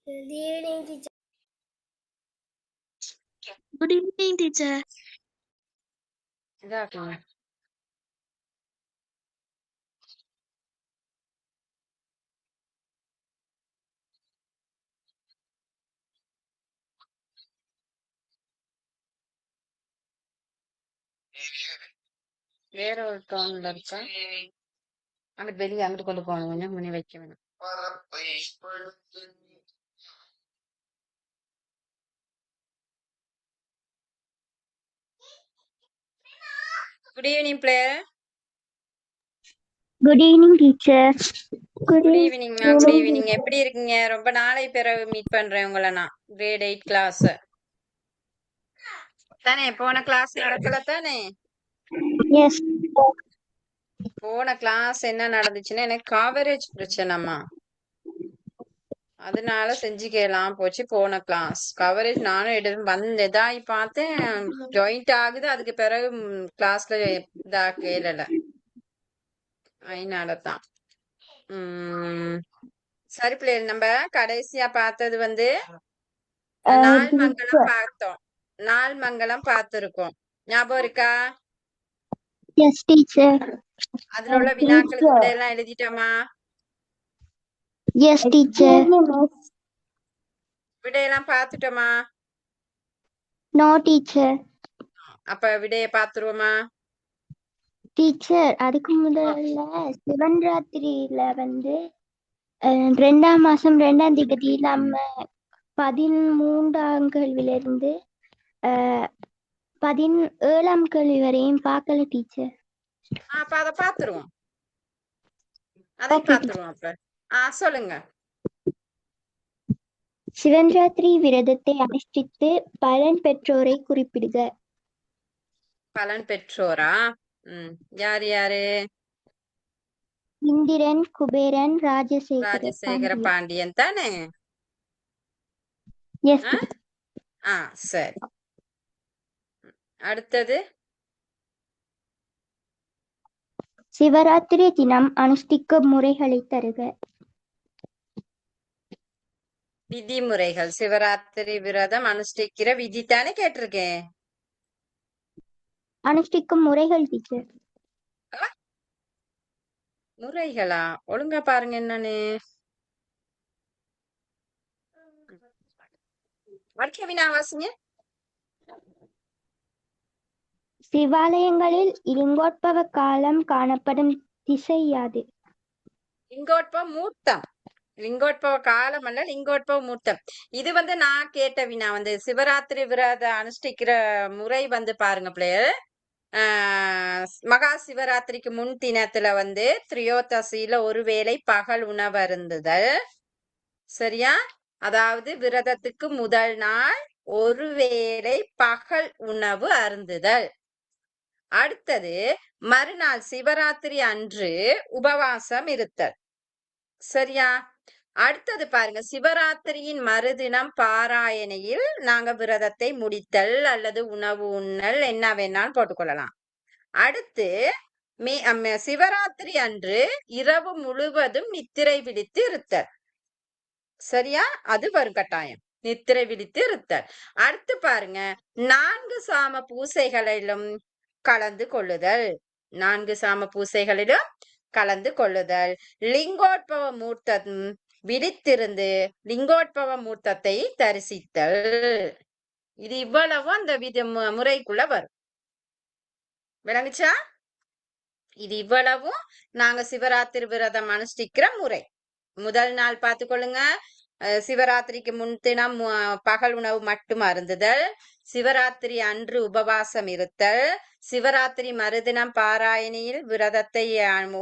Good evening, teacher. Good evening, teacher. இதாக்குங்க. வேற ஒரு டோன்ல இருக்கா? அங்கிட்டு வெளியே அங்கிட்டு கொண்டு போகணும், கொஞ்சம் முன்னி வைக்க வேணும். Good evening player. Good evening, teacher. Good ஈவினிங்மா, குட் ஈவினிங். எப்படி இருக்கீங்க? ரொம்ப நாளை பிறகு மீட் பண்றேன் உங்களை. நான் கிரேட் 8 கிளாஸ் தானே. போன கிளாஸ் நடக்கல தானே? Yes. போன கிளாஸ் என்ன நடந்துச்சுன்னா, எனக்கு கவரேஜ் பிரச்சனைமா, அதனால செஞ்சுக்கலாம் போச்சு. போன கிளாஸ் கவரேஜ் நானும் எடுத்து வந்ததாய் பார்த்தேன், ஜாயிண்ட் ஆகுது. அதுக்கு பிறகு கிளாஸ்ல இதா கேளல, அதனாலதான். சரி பிள்ளைகள், நம்ம கடைசியா பார்த்தது வந்து நாள் மங்களம் பார்த்தோம். நாள் மங்களம் பார்த்திருக்கோம், ஞாபகம் இருக்கா? Yes, teacher. அதுல உள்ள வினாக்களுக்கு விடையெல்லாம் எழுதிட்டோமா? Yes, teacher. விடையெல்லாம் பார்த்துட்டோமா? No, teacher. அப்ப விடைய பார்த்துருவோமா? டீச்சர், அதுக்கு முதல்ல சிவன் ராத்திரியில வந்து 2ஆம் மாசம் 2ஆம் தேதி நம்ம 13ஆம் கேள்வியிலிருந்து 17ஆம் கேள்வி வரையும் பார்க்கல டீச்சர். அப்ப அதை பார்த்துருவோம், அதை பார்த்துருவோம். அப்ப சொல்லுங்க. சிவன்ராத்திரி விரதத்தை அனுஷ்டித்து பலன் பெற்றோரை குறிப்பிடுக. பலன் பெற்றோரா? யார் யாரு? இந்திரன், குபேரன், ராஜசேகர பாண்டியன் தானே? சரி. அடுத்தது, சிவராத்திரி தினம் அனுஷ்டிக்க முறைகளை தருக. விதிமுறைகள். சிவராத்திரி விரதம் அனுஷ்டிக்கிற விதி தானே கேட்டிருக்கேன். அனுஷ்டிக்கும் முறைகள் டீச்சர். முறைகளா? ஒழுங்கா பாருங்க என்னன்னு. வினாவாசிங்க. சிவாலயங்களில் லிங்கோத்பவ காலம் காணப்படும் திசை யாது? லிங்கோத்பவ மூர்த்தம். லிங்கோத்பவ காலம் அல்ல, லிங்கோத்பவ மூர்த்தம். இது வந்து நான் கேட்ட வினா. வந்து சிவராத்திரி விரத அனுஷ்டிக்கிற முறை வந்து பாருங்க பிள்ளையர். மகா சிவராத்திரிக்கு முன் தினத்துல வந்து திரியோதசியில ஒருவேளை பகல் உணவு அருந்துதல், சரியா? அதாவது விரதத்துக்கு முதல் நாள் ஒருவேளை பகல் உணவு அருந்துதல். அடுத்தது மறுநாள் சிவராத்திரி அன்று உபவாசம் இருத்தல், சரியா? அடுத்தது பாருங்க, சிவராத்திரியின் மறுதினம் பாராயணையில் நாங்க விரதத்தை முடித்தல் அல்லது உணவு உண்ணல், என்ன வேணாலும் போட்டுக்கொள்ளலாம். அடுத்து சிவராத்திரி அன்று இரவு முழுவதும் நித்திரை விழித்து இருத்தல், சரியா? அது வரும் கட்டாயம், நித்திரை விழித்து இருத்தல். அடுத்து பாருங்க, 4 சாம பூசைகளிலும் கலந்து கொள்ளுதல். 4 சாம பூசைகளிலும் கலந்து கொள்ளுதல். லிங்கோத்பவ மூர்த்தம் விழித்திருந்து லிங்கோத்பவ மூர்த்தத்தை தரிசித்தல். இது இவ்வளவு அந்த முறைக்குள்ள வரும். விளங்குச்சா? இது இவ்வளவும் நாங்க சிவராத்திரி விரதம் அனுஷ்டிக்கிற முறை. முதல் நாள் பார்த்துக்கொள்ளுங்க, சிவராத்திரிக்கு முன்தினம் பகல் உணவு மட்டும் அருந்துதல், சிவராத்திரி அன்று உபவாசம் இருத்தல், சிவராத்திரி மறுதினம் பாராயணியில் விரதத்தை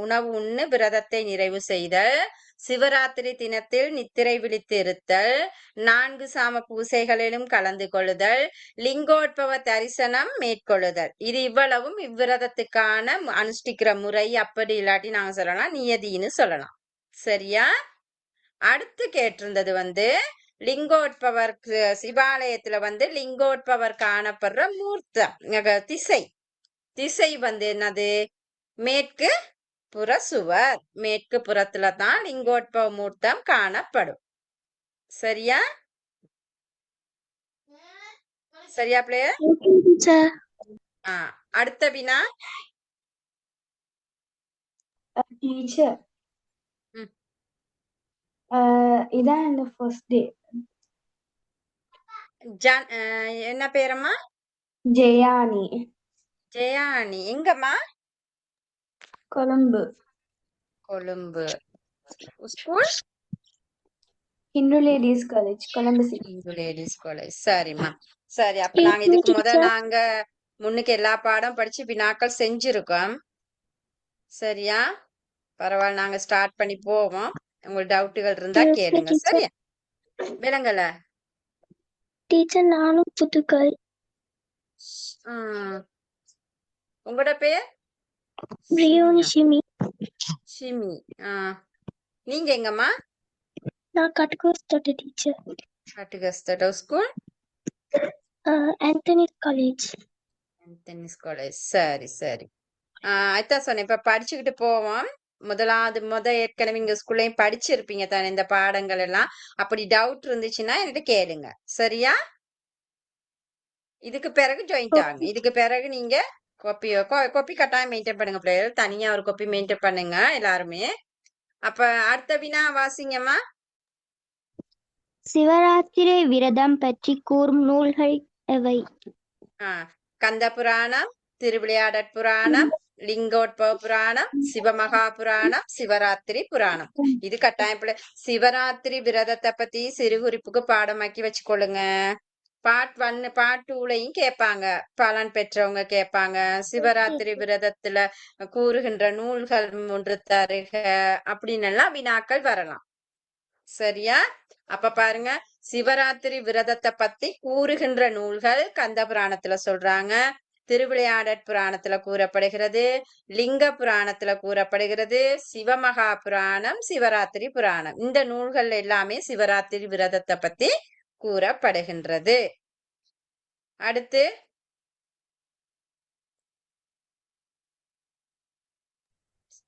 உணவு உண்ணு விரதத்தை நிறைவு செய்தல், சிவராத்திரி தினத்தில் நித்திரை விழித்து இருத்தல், 4 சாம பூசைகளிலும் கலந்து கொள்ளுதல், லிங்கோத்பவ தரிசனம் மேற்கொள்ளுதல். இது இவ்வளவும் இவ்விரதத்துக்கான அனுஷ்டிக்கிற முறை. அப்படி இல்லாட்டி நாங்க சொல்லலாம் நியதின்னு சொல்லலாம், சரியா? அடுத்து கேட்டிருந்தது வந்து லிங்கோத்பவர், சிவாலயத்துல வந்து லிங்கோத்பவர் காணப்படுற மூர்த்தம் திசை. திசை வந்து என்னது? மேற்கு புற சுவர். மேற்கு புறத்துல தான் லிங்கோத்பவ மூர்த்தம் காணப்படும். சரியா? சரியா பிள்ளையர்? Okay teacher. அடுத்த வினா. டீச்சர் ம். இதான் இந்த ஃபர்ஸ்ட் டே. என்ன பேரம்மா? ஜெயானி, ஜெயானி. எங்கம்மா? Colombo. Colombo. School? Hindu ladies college, Colombo city. Hindu ladies college. சரிம்மா. சரி, அப்ப நாங்க இதுக்கு நாங்க முன்னுக்கு எல்லா பாடம் படிச்சு வினாக்கள் செஞ்சிருக்கோம். சரியா? பரவாயில்ல, நாங்க ஸ்டார்ட் பண்ணி போவோம். உங்களுக்கு டவுட்டுகள் இருந்தா கேளுங்க. சரியா? விளங்கல டீச்சர் நானும் புதுக்கல். உங்களோட பேர்? பிரியோனி ஷிமி. ஷிமி. நீங்க எங்கம்மா? நான் Katugastota teacher. Katugastota. School? Anthony's college. Anthony's college. சரி சரி. அதான் சொன்னேன், இப்ப படிச்சுக்கிட்டு போவோம். ஏற்கனவே இங்க ஸ்கூல்லையும் படிச்சிருப்பீங்க தானே இந்த பாடங்கள் எல்லாம். அப்படி டவுட் இருந்துச்சுன்னா என்கிட்ட கேளுங்க. சரியா? இதுக்கு பிறகு ஜாயிண்ட் ஆகுங்க. இதுக்கு பிறகு நீங்க காப்பி கட்டாயம் மெயின்டைன் பண்ணுங்க பிள்ளைகள். தனியா ஒரு காப்பி மெயின்டைன் பண்ணுங்க எல்லாருமே. அப்ப அடுத்த வினா வாசிங்கம்மா. சிவராத்திரி விரதம் பற்றி கூறும் நூல்கள் எவை? கந்த புராணம், திருவிளையாடற் புராணம், லிங்கோத்பவ புராணம், சிவமகா புராணம், சிவராத்திரி புராணம். இது கட்டாயம் சிவராத்திரி விரதத்தை பத்தி சிறு குறிப்புக்கு பாடமாக்கி வச்சுக்கொள்ளுங்க. பார்ட் 1 பார்ட் 2லையும் கேட்பாங்க. பலன் பெற்றவங்க கேட்பாங்க. சிவராத்திரி விரதத்துல கூறுகின்ற நூல்கள் 3 தருக அப்படின்னு எல்லாம் வினாக்கள் வரலாம். சரியா? அப்ப பாருங்க, சிவராத்திரி விரதத்தை பத்தி கூறுகின்ற நூல்கள் கந்த புராணத்துல சொல்றாங்க, திருவிளையாடற் புராணத்துல கூறப்படுகிறது, லிங்க புராணத்துல கூறப்படுகிறது, சிவமகா புராணம், சிவராத்திரி புராணம். இந்த நூல்கள் எல்லாமே சிவராத்திரி விரதத்தை பத்தி கூறப்படுகின்றது. அடுத்து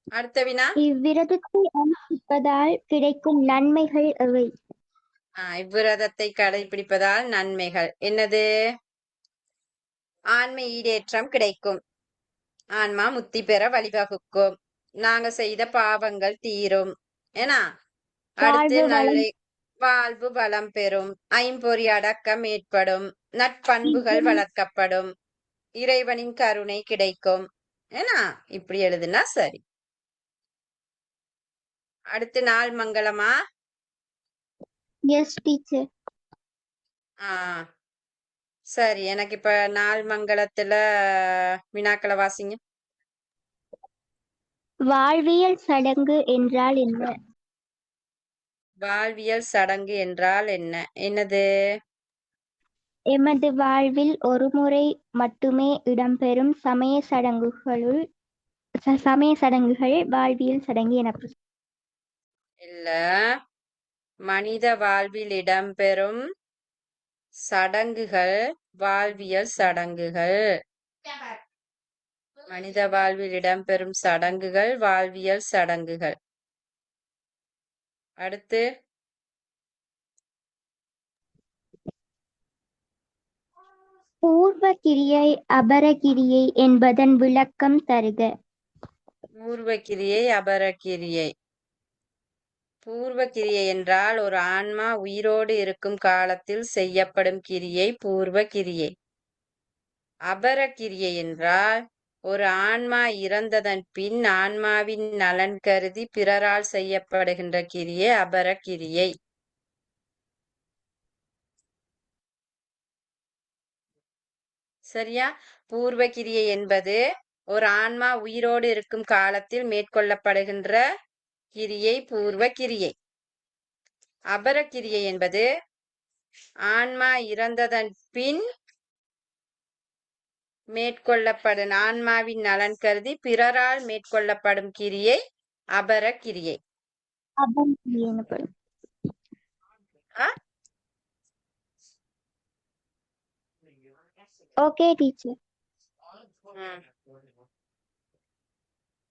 அடுத்த வினா. இவ்விரதத்தை அனுஷ்டிப்பதால் கிடைக்கும் நன்மைகள் எவை? இவ்விரதத்தை கடைபிடிப்பதால் நன்மைகள் என்னது? ஆன்ம ஈடேற்றம் கிடைக்கும். ஆன்மா முத்தி பெற வழிவகுக்கும். நாங்க செய்த பாவங்கள் தீரும். ஏன்னா அடுத்து நல்ல வாழ்வு வளம் பெறும். ஐம்பொறி அடக்கம் ஏற்படும். நட்பண்புகள் வளர்க்கப்படும். இறைவனின் கருணை கிடைக்கும். ஏன்னா இப்படி எழுதுனா சரி. அடுத்து நாள் மங்களமா? S teacher. சரி, எனக்கு இப்ப நாள் மங்களத்துல வினாக்களை வாசிங்க. வாழ்வியல் சடங்கு என்றால் என்ன? வாழ்வியல் சடங்கு என்றால் என்ன? என்னது? எமது வாழ்வில் ஒரு முறை மட்டுமே இடம்பெறும் சமய சடங்குகள் வாழ்வியல் சடங்கு எனப்படும். இல்ல, மனித வாழ்வில் இடம்பெறும் சடங்குகள் வாழ்வியல் சடங்குகள். மனித வாழ்வில் இடம்பெறும் சடங்குகள் வாழ்வியல் சடங்குகள். அடுத்து பூர்வ கிரியை அபர கிரியை என்பதன் விளக்கம் தருக. பூர்வ கிரியை அபர கிரியை. பூர்வ கிரியை என்றால் ஒரு ஆன்மா உயிரோடு இருக்கும் காலத்தில் செய்யப்படும் கிரியை பூர்வ கிரியை. அபர கிரியை என்றால் ஒரு ஆன்மா இறந்ததன் பின் ஆன்மாவின் நலன் கருதி பிறரால் செய்யப்படுகின்ற கிரியை அபர கிரியை. சரியா? பூர்வ கிரியை என்பது ஒரு ஆன்மா உயிரோடு இருக்கும் காலத்தில் மேற்கொள்ளப்படுகின்ற கிரியை பூர்வ கிரியை. அபர கிரியை என்பது ஆன்மா இறந்ததன் பின் மேற்கொள்ளப்படும் ஆன்மாவின் நலன் கருதி பிறரால் மேற்கொள்ளப்படும் கிரியை அபர கிரியை. Okay teacher.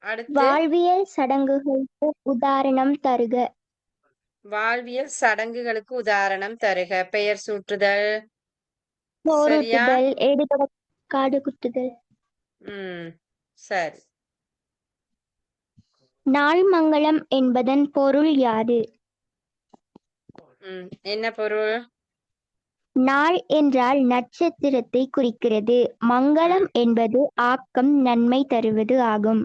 அடுத்து வாழ்வியல் சடங்குகளுக்கு உதாரணம் தருக. வாழ்வியல் சடங்குகளுக்கு உதாரணம் தருக. பெயர் சூட்டுதல். சரியா? சோறுட்டுதல், ஏடுபட காடு குத்துதல். சரி. நாள் மங்களம் என்பதன் பொருள் யாது? என்ன பொருள்? நாள் என்றால் நட்சத்திரத்தை குறிக்கிறது. மங்களம் என்பது ஆக்கம், நன்மை தருவது ஆகும்.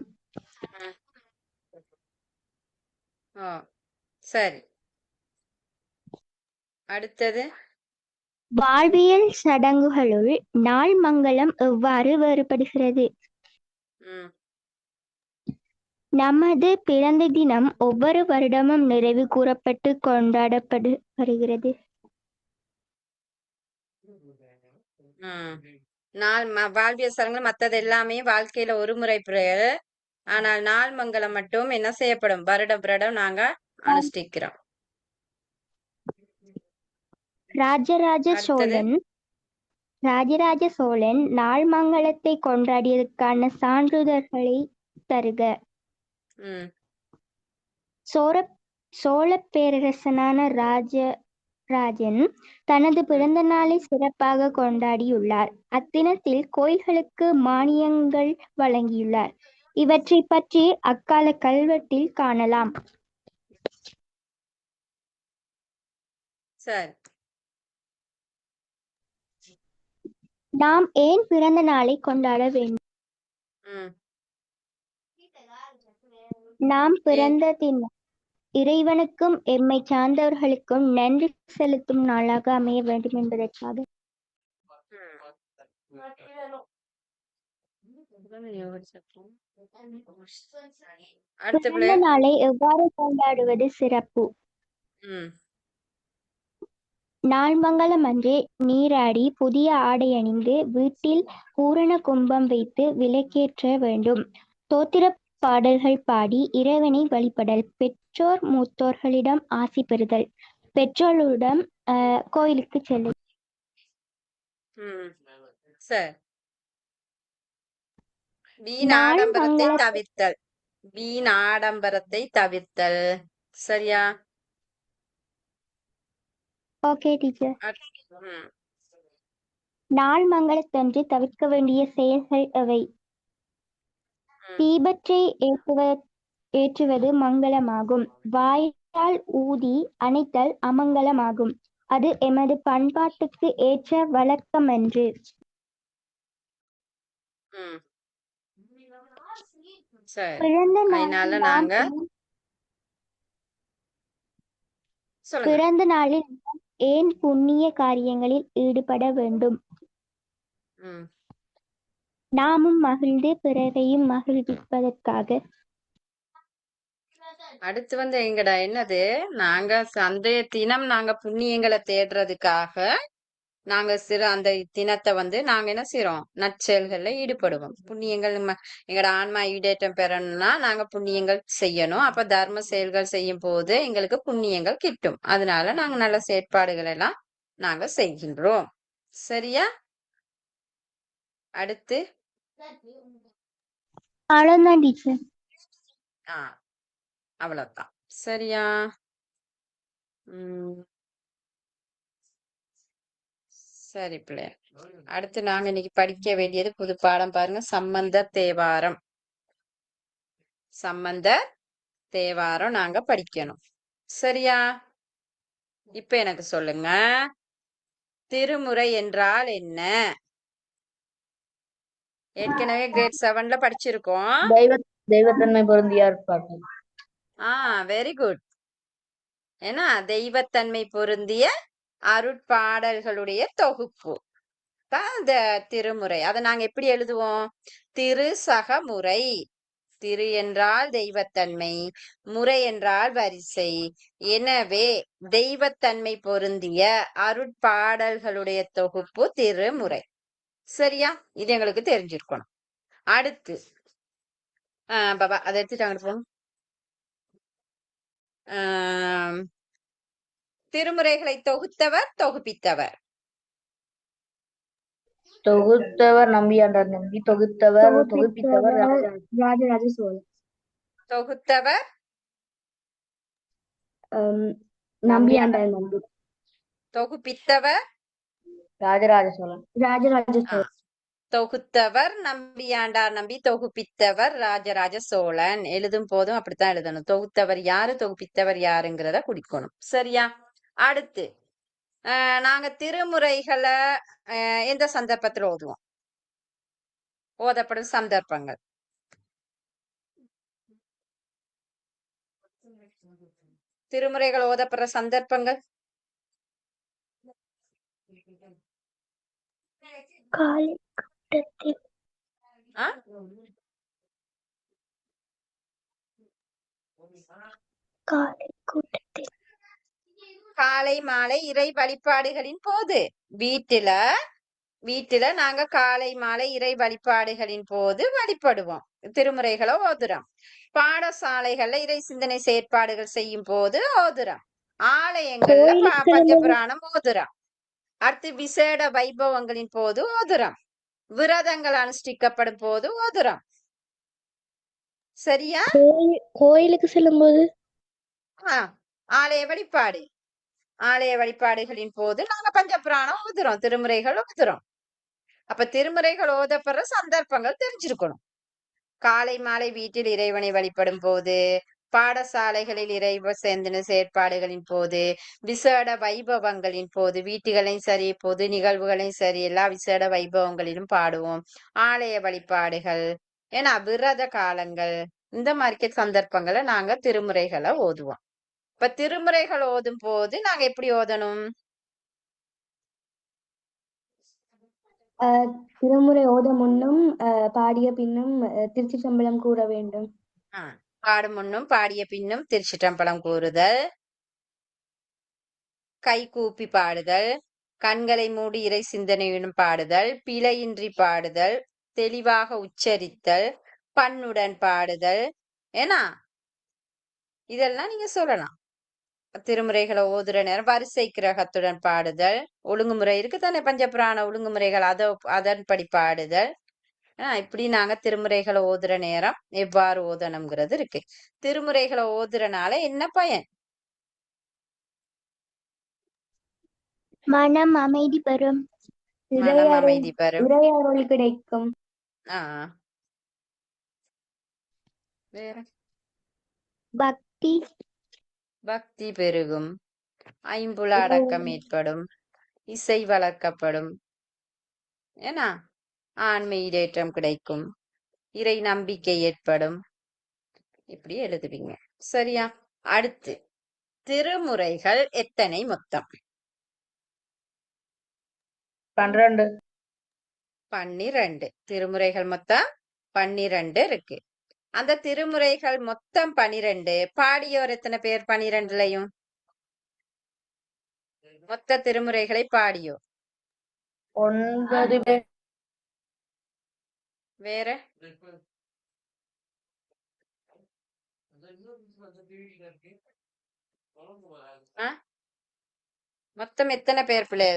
சரி. அடுத்தது, வாழ்வியல் சடங்குகளுள் நாள் மங்களம் எவ்வாறு வேறுபடுகிறது? நமது பிறந்த தினம் ஒவ்வொரு வருடமும் நிறைவு கூறப்பட்டு கொண்டாடப்படுகிறது. வாழ்வியல் சடங்குகள் மற்றது எல்லாமே வாழ்க்கையில ஒரு முறை பிறகு, ஆனால் நாள் மங்களம் மட்டும் என்ன செய்யப்படும்? வருடம் நாங்க அனுஷ்டிக்கிறோம். ராஜராஜ சோழன் நாள் மங்களத்தை கொண்டாடியதற்கான சான்றிதழ்களை தருக. சோழ பேரரசனான ராஜராஜன் தனது பிறந்த நாளை சிறப்பாக கொண்டாடியுள்ளார். அத்தினத்தில் கோயில்களுக்கு மானியங்கள் வழங்கியுள்ளார். இவற்றை பற்றி அக்கால கல்வெட்டில் காணலாம். சரி. நாம் ஏன் பிறந்த நாளை கொண்டாட வேண்டும்? நாம் பிறந்த தினம் இறைவனுக்கும் எம்மை சார்ந்தவர்களுக்கும் நன்றி செலுத்தும் நாளாக அமைய வேண்டும் என்பதற்காக. பிறந்த நாளை எவ்வாறு கொண்டாடுவது சிறப்பு? நாள் மங்களம் அன்று நீராடி புதிய ஆடை அணிந்து வீட்டில் பூரண கும்பம் வைத்து விளக்கேற்ற வேண்டும். தோத்திர பாடல்கள் பாடி இறைவனை வழிபடல். பெற்றோர் மூத்தோர்களிடம் ஆசி பெறுதல். பெற்றோர்களுடன் கோயிலுக்கு செல்லுதல். வீணாடம்பரத்தை தவிர்த்தல். சரியா? Okay teacher. நாள் மங்களத்தன்று தவிர்க்க வேண்டிய செயல்கள் எவை? தீபத்தை ஏற்றுவது மங்களமாகும். வாயால் ஊதி அணைத்தல் அமங்கலமாகும். அது எமது பண்பாட்டுக்கு ஏற்ற வழக்கமன்று. பிறந்த நாளில் ஏன் புண்ணிய காரியங்களில் ஈடுபட வேண்டும்? நாமும் மகிழ்ந்து பிறரையும் மகிழ்விப்பதற்காக. அடுத்து எங்கடா என்னது, நாங்க அன்றைய தினம் நாங்க புண்ணியங்களை தேடுறதுக்காக நாங்க அந்த தினத்தை நாங்க என்ன செய்யறோம்? நற்செயல்கள்ல ஈடுபடுவோம். புண்ணியங்கள் எங்கட ஆன்மா ஈடேற்றம் பெறணும்னா நாங்க புண்ணியங்கள் செய்யணும். அப்ப தர்ம செயல்கள் செய்யும் போது எங்களுக்கு புண்ணியங்கள் கிட்டும். அதனால நாங்க நல்ல செயற்பாடுகள் எல்லாம் நாங்க செய்கின்றோம். சரியா? அடுத்து அவ்வளவுதான். சரியா? சரி பிள்ளை. அடுத்து நாங்க இன்னைக்கு படிக்க வேண்டியது புது பாடம் பாருங்க. சம்பந்தர் தேவாரம். சம்பந்தர் தேவாரம் நாங்க படிக்கணும். சரியா? இப்ப எனக்கு சொல்லுங்க, திருமுறை என்றால் என்ன? ஏற்கனவே கிரேட் 7ல படிச்சிருக்கோம். தெய்வத்தன்மை பொருந்திய அருட்பாடல். Very good. ஏன்னா தெய்வத்தன்மை பொருந்திய அருட்பாடல்களுடைய தொகுப்பு தான் இந்த திருமுறை. அதை நாங்க எப்படி எழுதுவோம்? திருசகமுறை. திரு என்றால் தெய்வத்தன்மை, முறை என்றால் வரிசை. எனவே தெய்வத்தன்மை பொருந்திய அருட்பாடல்களுடைய தொகுப்பு திருமுறை. சரியா? இது எங்களுக்கு தெரிஞ்சிருக்கணும். அடுத்து பாபா அதை எடுத்துட்டு அங்கிட்டு போகணும். திருமுறைகளை தொகுத்தவர் தொகுப்பித்தவர்? தொகுத்தவர் நம்பியாண்டார் நம்பி. தொகுப்பித்தவர் ராஜராஜ சோழன். தொகுத்தவர் நம்பியாண்டார் நம்பி. தொகுப்பித்தவர் ராஜராஜ சோழன். ராஜராஜ ஆ, சோழன். தொகுத்தவர் நம்பியாண்டார் நம்பி, தொகுப்பித்தவர் ராஜராஜ சோழன். எழுதும் போதும் அப்படித்தான் எழுதணும். தொகுத்தவர் யாரு, தொகுப்பித்தவர் யாருங்கிறத குறிக்கணும். சரியா? அடுத்து நாங்க திருமுறைகளை எந்த சந்தர்ப்பத்துல ஓதுவோம்? ஓதப்படும் சந்தர்ப்பங்கள். திருமுறைகள் ஓதப்படுற சந்தர்ப்பங்கள். காலை கூட்டத்தில் ஆ? காலை கூட்டத்தில் காலை மாலை இறை வழிபாடுகளின் போது. வீட்டுல நாங்க காலை மாலை இறை வழிபாடுகளின் போது வழிபடுவோம், திருமுறைகளை ஓதுறோம். பாடசாலைகள்ல இறை சிந்தனை செயற்பாடுகள் செய்யும் போது ஓதுறோம். ஆலயங்கள்ல பஞ்சபுராணம் ஓதுறோம். அடுத்து விசேட வைபவங்களின் போது ஓதுறோம். விரதங்கள் அனுஷ்டிக்கப்படும் போது ஓதுறோம். சரியா? கோயிலுக்கு செல்லும் போது ஆலய வழிபாடுகளின் போது நாங்க பஞ்சபுராணம் ஓதுறோம், திருமுறைகள் ஓதுறோம். அப்ப திருமுறைகள் ஓதப்படுற சந்தர்ப்பங்கள் தெரிஞ்சிருக்கணும். காலை மாலை வீட்டில் இறைவனை வழிபடும் போது, பாடசாலைகளில் இறைவ சேர்ந்தின செயற்பாடுகளின் போது, விசேட வைபவங்களின் போது, வீட்டுகளையும் சரி பொது நிகழ்வுகளையும் சரி எல்லா விசேட வைபவங்களிலும் பாடுவோம். ஆலய வழிபாடுகள், ஏன்னா விரத காலங்கள், இந்த மாதிரி சந்தர்ப்பங்களை நாங்க திருமுறைகளை ஓதுவோம். இப்ப திருமுறைகள் ஓதும் போது நாங்க எப்படி ஓதணும்? திருமுறை ஓத முன்னும் பாடிய பின்னும் திருச்சிற்றம்பலம் கூற வேண்டும். பாடும் முன்னும் பாடிய பின்னும் திருச்சிற்றம்பலம் கூறுதல், கை கூப்பி பாடுதல், கண்களை மூடி இறை சிந்தனையுடன் பாடுதல், பிழையின்றி பாடுதல், தெளிவாக உச்சரித்தல், பண்ணுடன் பாடுதல். ஏன்னா இதெல்லாம் நீங்க சொல்லலாம். திருமுறைகளை ஓதுற நேரம் வரிசை கிரகத்துடன் பாடுதல், ஒழுங்குமுறை இருக்கு தானே, பஞ்சபுராண ஒழுங்குமுறைகள், அதன்படி பாடுதல். இப்படி நாங்க திருமுறைகளை ஓதுற நேரம் எவ்வாறு ஓதணுங்கிறது இருக்கு. திருமுறைகளை ஓதுறனால என்ன பயன்? மனம் அமைதி பெறும். மனம் அமைதி பெறும். இறையருள் கிடைக்கும். வேற பக்தி பெருகும். ஐம்புல அடக்கம் ஏற்படும். இசை வளர்க்கப்படும். ஏன்னா ஆன்ம ஈடேற்றம் கிடைக்கும். இறை நம்பிக்கை ஏற்படும். இப்படி எழுதுவீங்க. சரியா? அடுத்து திருமுறைகள் எத்தனை மொத்தம்? 12. திருமுறைகள் மொத்தம் 12 இருக்கு. அந்த திருமுறைகள் மொத்தம் 12. பாடியோர் எத்தனை பேர் 12லயும்? மொத்த திருமுறைகளை பாடியோர் 9 பேர். வேற மொத்தம் எத்தனை பேர் பிள்ளை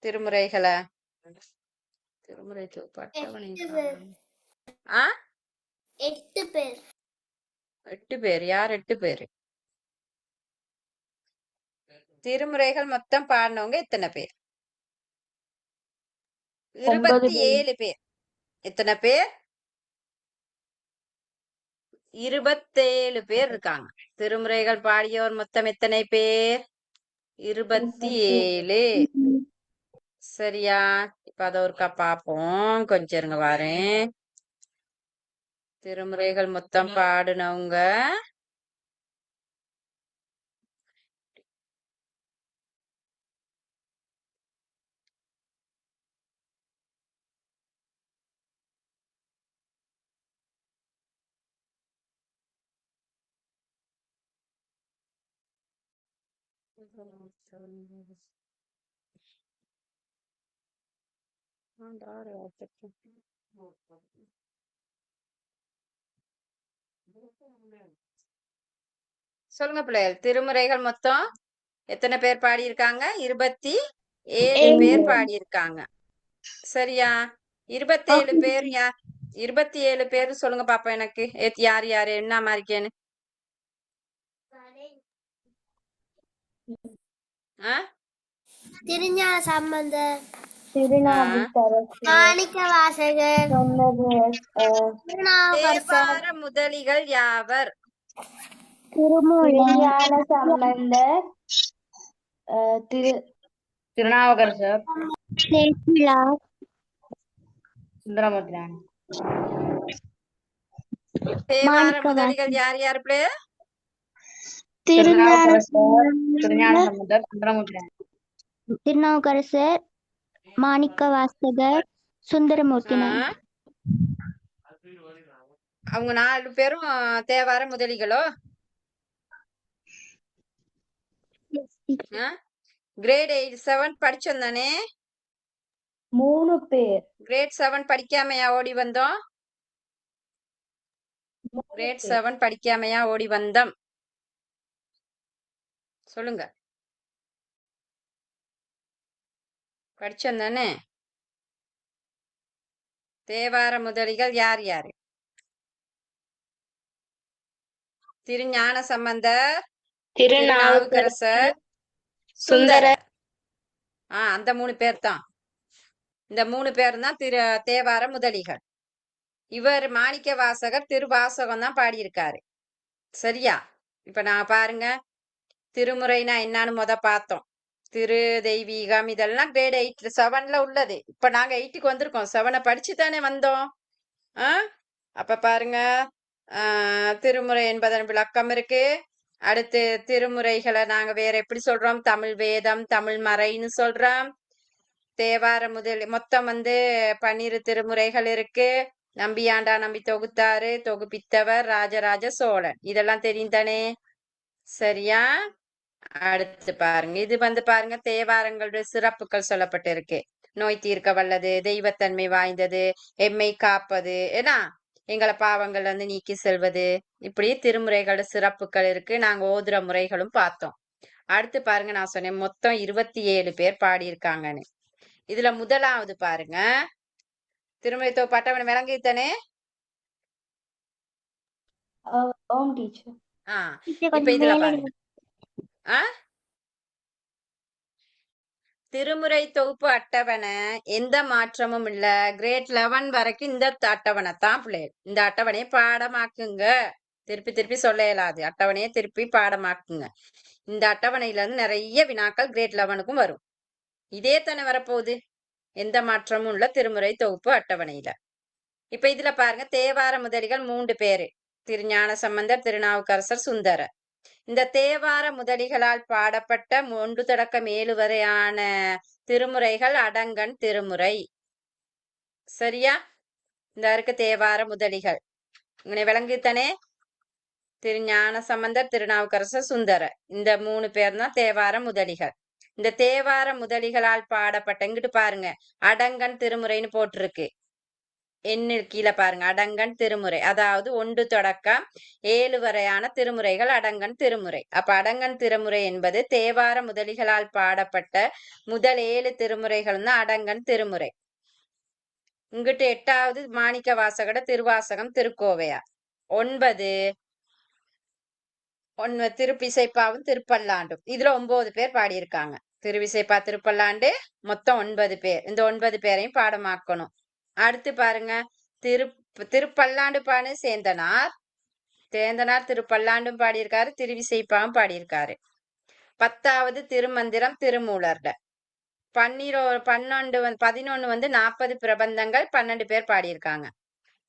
திருமுறைகளை? திருமுறை அட்டவணை 8 பேர். 8 பேர். யார் 8 பேர்? திருமுறைகள் மொத்தம் பாடினவங்க எத்தனை பேர்? 27 பேர். எத்தனை பேர்? 27 பேர் இருக்காங்க. திருமுறைகள் பாடியோர் மொத்தம் எத்தனை பேர்? 27. சரியா? இப்ப அத ஒருக்கா பாப்போம். கொஞ்சம் இருங்க வரேன். திருமுறைகள் மொத்தம் பாடுனவங்க சொல்லுங்க பிள்ளைகள். திருமுறைகள் மொத்தம் எத்தனை பேர் பாடியிருக்காங்க? 27 பேர் பாடியிருக்காங்க. சரியா? 27 பேர் 27 பேர் சொல்லுங்க பாப்பா. எனக்கு யார் யாரு என்ன மாதிரிக்கேன்னு ஆ திருஞான சம்பந்தர், திருநாவுக்கரசு, மாணிக்க வாசகர், சொன்னது திருநாவுக்கரசர், தேவார முதலிகள் யாவர்? திருமூலர், திருஞான சம்பந்தர், திரு திருநாவுக்கரசர், சேக்கிழார், சுந்தரமூர்த்தினான். தேவார மாணிக்க முதலிகள் யார் யார் பிள்ளை? திருஞான திருநாவுக்கரசர், திருஞான சம்பந்தர், சம்பந்தர், சுந்தரமூர்த்தினான். திருநாவுக்கரசர், மாணிக்க வாசகர், சுந்தரமூர்த்தி ஆ, நாயக். அவங்க 4 பேரும் தேவார முதலிகளோ? கிரேட் 7 படிச்சோம் தானே? 3 பேர். கிரேட் 7 படிக்காமையா ஓடி வந்தோம்? கிரேட் 7 படிக்காமையா ஓடி வந்தோம்? சொல்லுங்க. படிச்சோம் தானே? தேவார முதலிகள் யார் யாரு? திருஞான சம்பந்தர், திருநாவுக்கரசர், சுந்தரர். அந்த 3 பேர் தான். இந்த 3 பேர் தான் தேவார முதலிகள். இவர் மாணிக்க வாசகர் திருவாசகம் தான் பாடியிருக்காரு. சரியா? இப்ப நான் பாருங்க, திருமுறைனா என்னன்னு பார்த்தோம். திரு, தெய்வீகம் இதெல்லாம் கிரேட் 8 7ல உள்ளது. இப்ப நாங்க 8க்கு வந்திருக்கோம். 7 படிச்சு தானே வந்தோம். அப்ப பாருங்க, திருமுறை என்பதன் விளக்கம் இருக்கு. அடுத்து திருமுறைகளை நாங்க வேற எப்படி சொல்றோம்? தமிழ் வேதம், தமிழ் மறைன்னு சொல்றோம். தேவார மொத்தம் 12 திருமுறைகள் இருக்கு. நம்பியாண்டா நம்பி தொகுத்தாரு, தொகுப்பித்தவர் ராஜராஜ சோழன். இதெல்லாம் தெரியும் தானே? சரியா? அடுத்து பாருங்க, இது பாருங்க, தேவாரங்களுடைய சிறப்புகள் சொல்லப்பட்டிருக்கு. நோய் தீர்க்க வல்லது, தெய்வத்தன்மை வாய்ந்தது, எம்மை காப்பது, ஏன்னா எங்களை பாவங்கள் நீக்கி செல்வது, இப்படி திருமுறைகளோட சிறப்புகள் இருக்கு. நாங்க ஓதுற முறைகளும் பார்த்தோம். அடுத்து பாருங்க, நான் சொன்னேன் மொத்தம் 27 பேர் பாடியிருக்காங்கன்னு. இதுல முதலாவது பாருங்க, திருமுறை தொகுப்பாட்டவனை விளங்குது தானே? ஓம் டீச்சர். இப்ப இதுல பாருங்க, திருமுறை தொகுப்பு அட்டவணை எந்த மாற்றமும் இல்ல. கிரேட் 11 வரைக்கும் இந்த அட்டவணை தான் பிள்ளைகள். இந்த அட்டவணையை பாடமாக்குங்க. திருப்பி திருப்பி சொல்ல இயலாது. அட்டவணையை திருப்பி பாடமாக்குங்க. இந்த அட்டவணையில இருந்து நிறைய வினாக்கள் கிரேட் 11க்கும் வரும். இதே தானே வரப்போகுது. எந்த மாற்றமும் உள்ள திருமுறை தொகுப்பு அட்டவணையில. இப்ப இதுல பாருங்க, தேவார முதலிகள் 3 பேரு. திருஞான சம்பந்தர், திருநாவுக்கரசர், சுந்தரர். இந்த தேவார முதலிகளால் பாடப்பட்ட 1 தொடக்கம் 7 வரையான திருமுறைகள் அடங்கன் திருமுறை. சரியா? இந்த இருக்கு தேவார முதலிகள். இவனை விளங்குத்தானே? திருஞான சம்பந்தர், திருநாவுக்கரசர், சுந்தரர். இந்த 3 பேர் தான் தேவார முதலிகள். இந்த தேவார முதலிகளால் பாடப்பட்ட, இங்கிட்டு பாருங்க, அடங்கன் திருமுறைன்னு போட்டிருக்கு. என்ன கீழே பாருங்க, அடங்கன் திருமுறை. அதாவது 1 தொடக்கம் 7 வரையான திருமுறைகள் அடங்கன் திருமுறை. அப்ப அடங்கன் திருமுறை என்பது தேவார முதலிகளால் பாடப்பட்ட முதல் 7 திருமுறைகள் தான் அடங்கன் திருமுறை. இங்கிட்டு 8வது மாணிக்க வாசகட திருவாசகம், திருக்கோவையார். 9 திருப்பிசைப்பாவும் திருப்பல்லாண்டும். இதுல 9 பேர் பாடியிருக்காங்க. திருவிசைப்பா, திருப்பல்லாண்டு மொத்தம் 9 பேர். இந்த 9 பேரையும் பாடமாக்கணும். அடுத்து பாருங்க, திருப்பல்லாண்டு பாடு சேந்தனார் திருப்பல்லாண்டும் பாடியிருக்காரு, திருவிசைப்பாவும் பாடியிருக்காரு. 10வது திருமந்திரம் திருமூலர்ல. 11 40 பிரபந்தங்கள் 12 பேர் பாடியிருக்காங்க.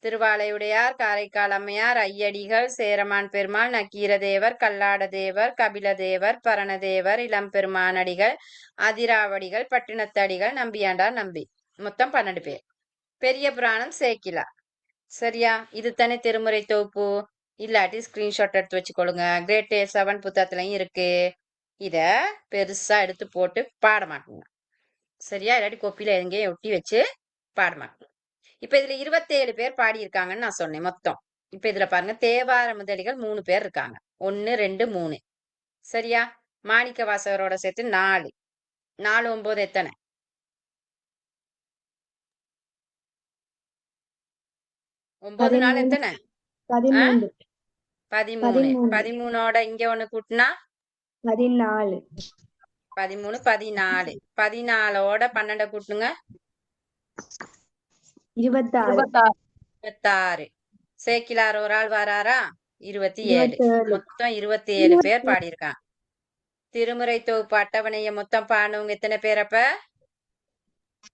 திருவாலையுடையார், காரைக்கால் அம்மையார், ஐயடிகள், சேரமான் பெருமாள், நக்கீரதேவர், கல்லாடதேவர், கபிலதேவர், பரணதேவர், இளம்பெருமானடிகள், அதிராவடிகள், பட்டினத்தடிகள், நம்பியாண்டார் நம்பி. மொத்தம் 12 பேர். பெரிய புராணம் சேக்கிலா. சரியா? இது தானே திருமுறை தொகுப்பு. இல்லாட்டி ஸ்கிரீன்ஷாட் எடுத்து வச்சுக்கொள்ளுங்க. கிரேட் 7 புத்தகத்துலயும் இருக்கு. இத பெருசா எடுத்து போட்டு பாடமாக்குங்க. சரியா? இல்லாட்டி கோப்பில எங்கேயும் ஒட்டி வச்சு பாடமாக்குங்க. இப்ப இதுல 27 பேர் பாடியிருக்காங்கன்னு நான் சொன்னேன் மொத்தம். இப்ப இதுல பாருங்க, தேவார முதலிகள் 3 பேர் இருக்காங்க. 1 2 3. சரியா? மாணிக்க வாசகரோட சேர்த்து 4. 4 9 எத்தனை? 9 4 எத்தனை? 13. 13. 13ஓட இங்க ஒண்ணு கூட்டினா 14. 13 14 14ஓட 12 கூட்டுங்க 26 26 சேக்கிலார் ஒரு ஆள் வராரா 27 27 மொத்தம் 27 பேர் பாடியிருக்காங்க திருமுறை தொகுப்பு அட்டவணைய மொத்தம் பாடினவங்க எத்தனை பேர் அப்ப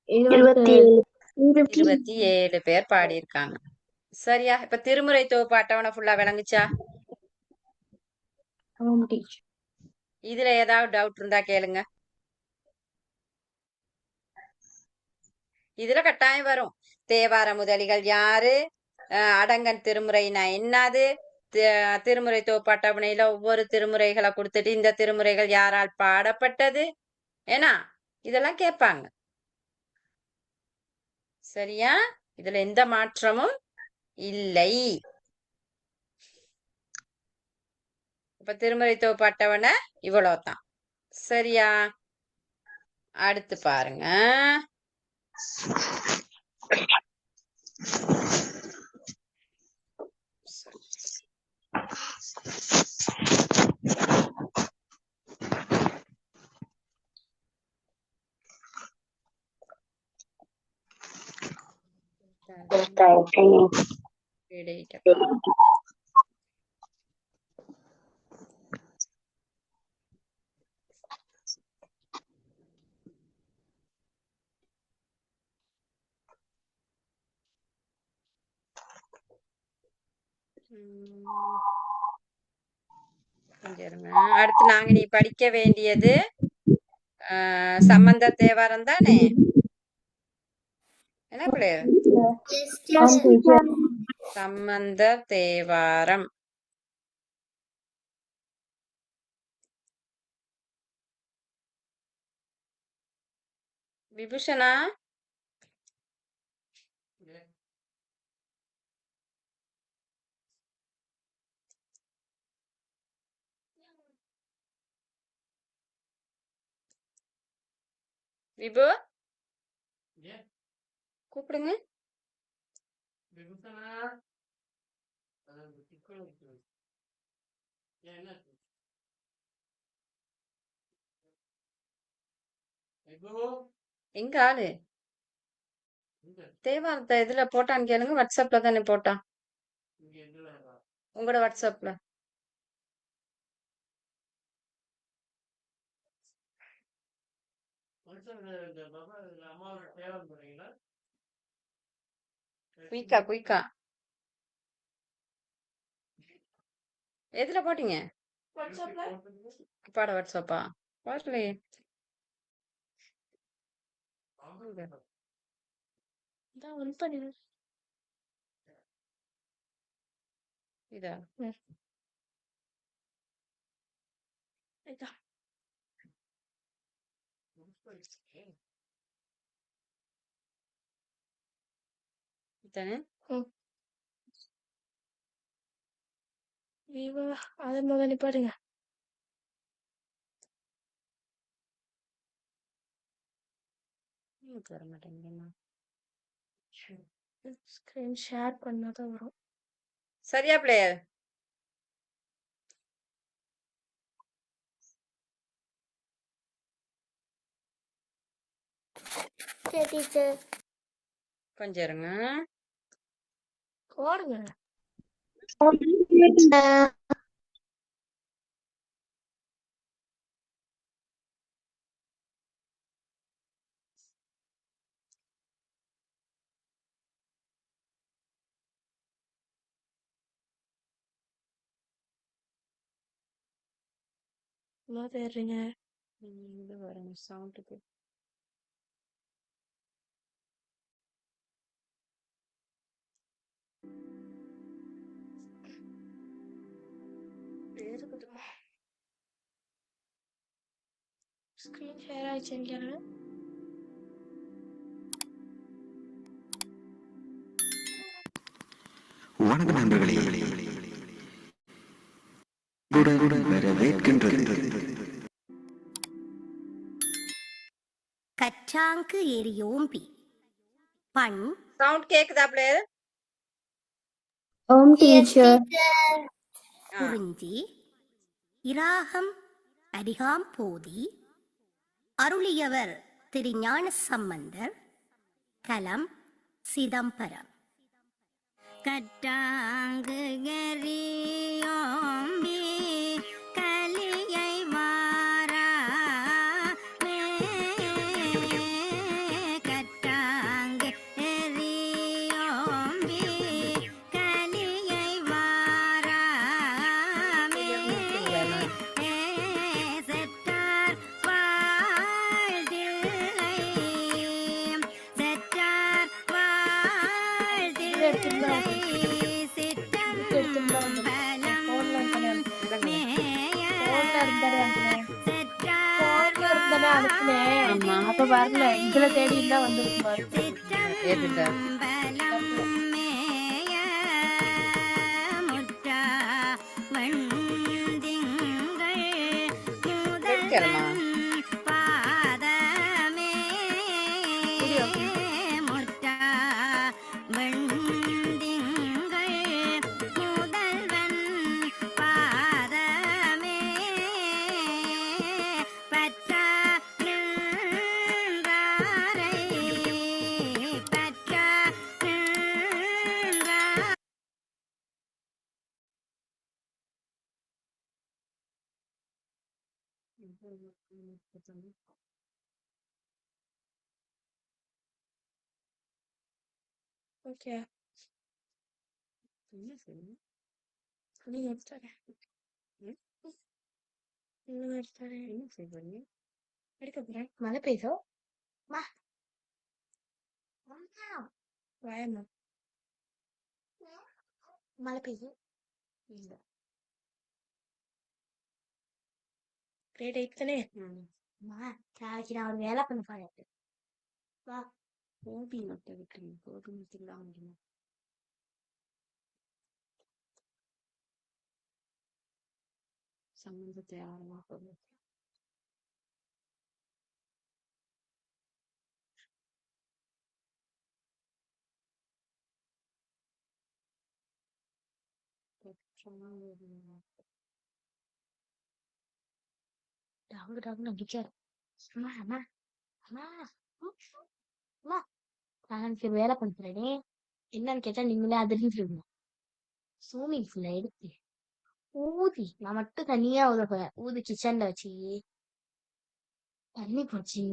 27 27 பேர் பாடியிருக்காங்க சரியா இப்ப திருமுறை தொகுப்பு அட்டவணை ஃபுல்லா விளங்குச்சா ஆமாம் டீச்சர் இதுல ஏதாவது டவுட் இருந்தா கேளுங்க இதுல கட்டாயம் வரும் தேவார முதலிகள் யாரு அடங்கன் திருமுறைனா என்னது திருமுறை தொகுப்பு அட்டவணையில ஒவ்வொரு திருமுறைகளை கொடுத்துட்டு இந்த திருமுறைகள் யாரால் பாடப்பட்டது ஏன்னா இதெல்லாம் கேட்பாங்க சரியா இதுல எந்த மாற்றமும் இல்லை இப்ப திருமுறை தொகுப்பு அட்டவணை இவ்வளவுதான் சரியா அடுத்து பாருங்க அடுத்து நாங்க நீ படிக்க வேண்டியது சம்பந்த தேவாரம் தானே என்ன பிள்ளைய சம்பந்த தேவாரம் விபூஷணா விபு கூப்பிடுங்க எங்க ஆளு தேவாரத்தை எதுல போட்டான்னு கேளுங்க வாட்ஸ்அப்ல தானே போட்டான் உங்களோட வாட்ஸ்அப்ல குயிக்கா குயிக்கா எதுல போட்டீங்க அப்பாட வாட்ஸ்அப்பா வரலையே இதா இதானே அதை முதல்ல பாருங்க வர மாட்டேங்குதுமா ஸ்கிரீன் ஷேர் பண்ணாதான் வரும் சரியா பிள்ளையர் டீச்சர் கொஞ்சம் இருங்க போடுங்க என்ன தேடுறீங்க இது வரும் சவுண்டுக்கு ஸ்கிரீன் ஷேர் ஆயிடுச்சுன்னு கேளுங்க வணக்கம் நண்பர்களே வரவேற்கின்றது கச்சாங்கு எரியோம்பி பண் சவுண்ட் கேக்குதா பிள்ளையர் ஓம் டீச்சர் குறிஞ்சி இராகம் அரிகாம் போதி அருளியவர் திரு ஞான சம்பந்தர். கலம் சிதம்பரம். கட்டாங்கு எரியோம்பி கலியை வாரா கட்டாங்கு எரியோம்பி கலியை வாரா செற்றார் வாழ்தில்லை செற்றார் வாழ்தில்லை சிற்றம்பலம் அப்ப வரல இதுல தேடி இருந்தா வந்துருக்கு பாரு. ஓகே நீங்க எடுத்தாரு எடுக்க போறேன். மழை பெய்தோ வயமா மழை பெய்யுது. கிரேட் 8 தானே. நாளைக்கு நான் ஒரு வேலை பண்ண போறேன். வா கோபி மட்டை விட்டுருங்க. கோபி மட்டை முடியும். சம்பந்தத்தை ஆரம்பமா போகுது. டாங்கு டாங்கு நம்பிச்சாரு. அம்மா அம்மா அம்மா அம்மா நான் வேலை பண்றேனே என்னன்னு கேட்டா நீங்களே அதிர்ந்து ஸ்விம்மிங் பூல்ல எடுத்து ஊதி நான் மட்டும் தனியா உதவுறேன். ஊதி கிச்சன்ல வச்சு தண்ணி போச்சு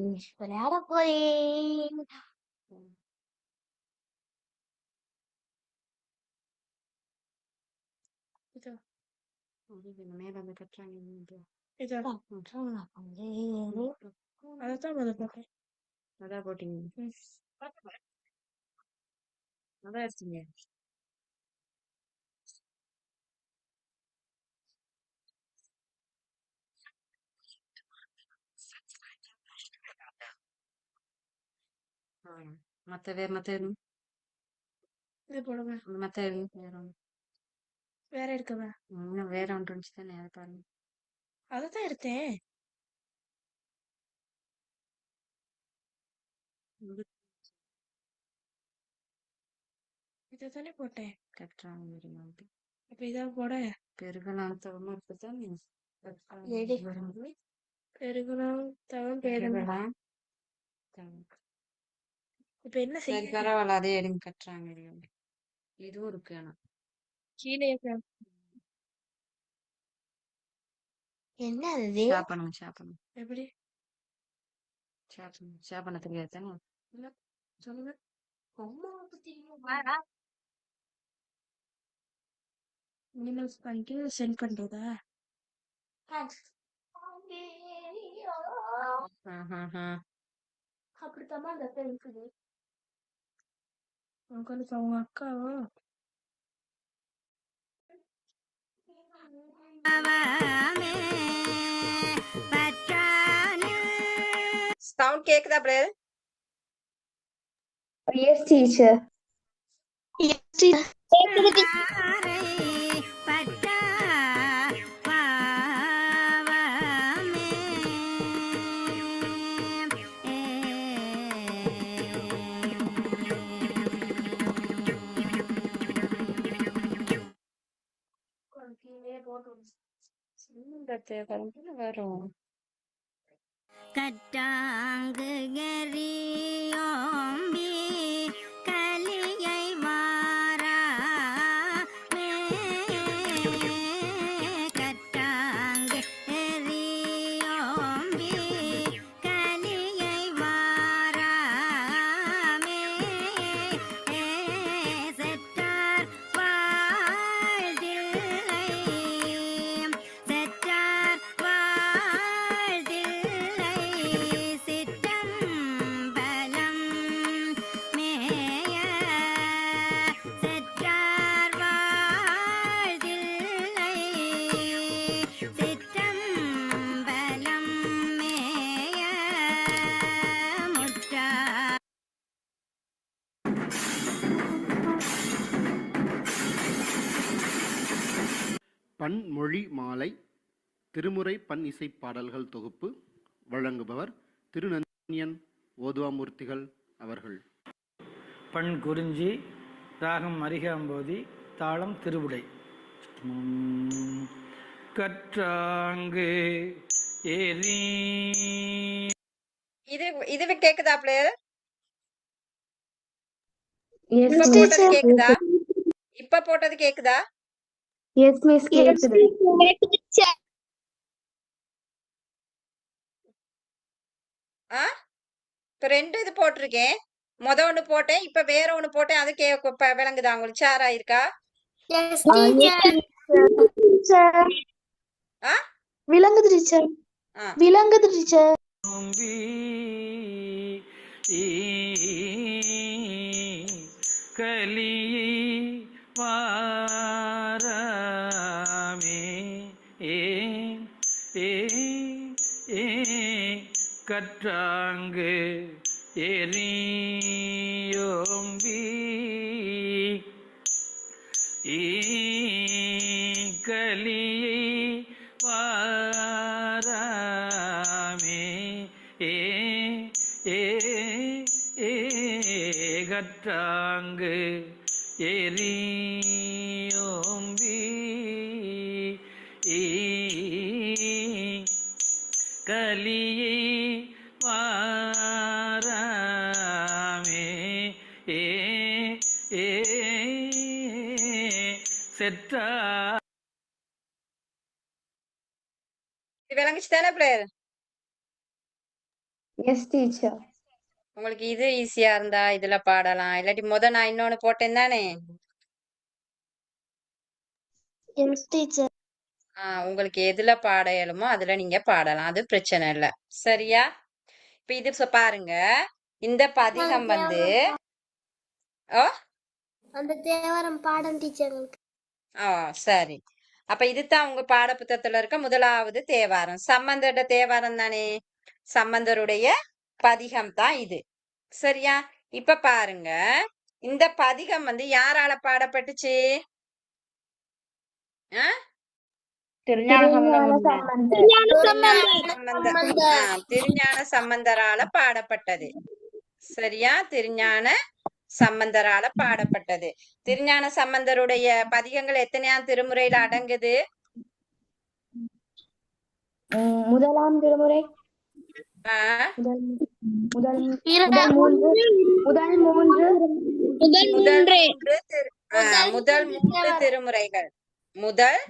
விளையாட போறேன். மேல அந்த கட்டுறாங்க அதான் போட்டேன். அதான் போட்டீங்க. அதான் எடுத்தீங்க. மத்த இது போடுங்க. மத்த வேற எடுக்கவா? இன்னும் வேற ஒன்று இருந்துச்சு தானே, அதை பாருங்க. அதான் எடுத்தேன். இதானே போட்டேன். கட்டுறாங்க அப்ப இதான் போட பெருகலாம் தவமா இருக்குதானே. பெருகலாம் தவம் பெருகலாம். இப்ப என்ன செய்ய பரவாயில்ல, அதே எடுங்க. கட்டுறாங்க இதுவும் இருக்கு. ஆனா கீழே என்ன அது சாப்பிடணும் எப்படி சாப்பிட தெரியாது தானே. சொல்லுங்க. மினிமல்ஸ் பண்ணிட்டு சென்ட் பண்றதா? அப்படித்தாமா அந்த அக்கா இருக்குது. உனக்கு அவங்க அக்காவா? சவுண்ட் கேக்குதா பிரதர்? S teacher. வரும் கற்றாங்கு எரியோம்பி கலியை வாராமே கற்றாங்கு எரியோம்பி கலியை வாராமே செற்றார் வாழ்தில்லை செற்றார் வாழ்தில்லை சிற்றம்பலம் மேய செற்றார் வாழ்தில்லை சிற்றம்பலம் மேய முற்றார் பன்மொழி மாலை திருமுறை பண் இசைப் பாடல்கள் தொகுப்பு வழங்குபவர் திருநந்தியன் ஓதுவாமூர்த்திகள் அவர்கள். பண் குறிஞ்சி, ராகம் அரிகாம்போதி, தாளம் திருவுடை. கற்றாங்கு ஏரி இது கேக்குதா பிளேயர்? எஸ் இப்ப போட்டது கேக்குதா? இப்ப போட்டது கேக்குதா? எஸ் மிஸ் கேக்குது. ஆ இப்ப 2 இது போட்டிருக்கேன். ஒண்ணு போட்டேன், இப்ப வேற ஒண்ணு போட்டேன். அது விளங்குதா உங்களுக்கு? ஷேர் ஆயிருக்கா? ஆ விளங்குது டீச்சர், ஆ விளங்குது டீச்சர். கலியை வாராமே கற்றாங்கு எரியோம்பி கலியை வாராமே கற்றாங்கு எரியோம்பி கலியை வாராமே செற்றா. விளங்குச்சு தானே பிளேயர்? S teacher. உங்களுக்கு இது ஈஸியா இருந்தா இதுல பாடலாம், இல்லாட்டி நான் இன்னொன்னு போட்டேன் தானே. Yes teacher. உங்களுக்கு எதுல பாட இயலுமோ அதுல நீங்க பாடலாம், அது பிரச்சனை இல்ல. சரியா? இப்ப இது பாருங்க, இந்த பதிகம் வந்து அந்த தேவாரம் பாடம் டீச்சர். சரி. அப்ப இதுதான் உங்க பாட புத்தகத்துல இருக்க முதலாவது தேவாரம். சம்பந்தரோட தேவாரம் தானே, சம்பந்தருடைய பதிகம் தான் இது. சரியா? இப்ப பாருங்க, இந்த பதிகம் வந்து யாரால பாடப்பட்டுச்சு? திருஞான சம்பந்தரால பாடப்பட்டது. சரியா? திருஞான சம்பந்தரால பாடப்பட்டது. திருஞான சம்பந்தருடைய பதிகங்கள் எத்தனையாம் திருமுறையில அடங்குது? முதலாம் திருமுறை, முதல் மூன்று திருமுறைகள். முதல்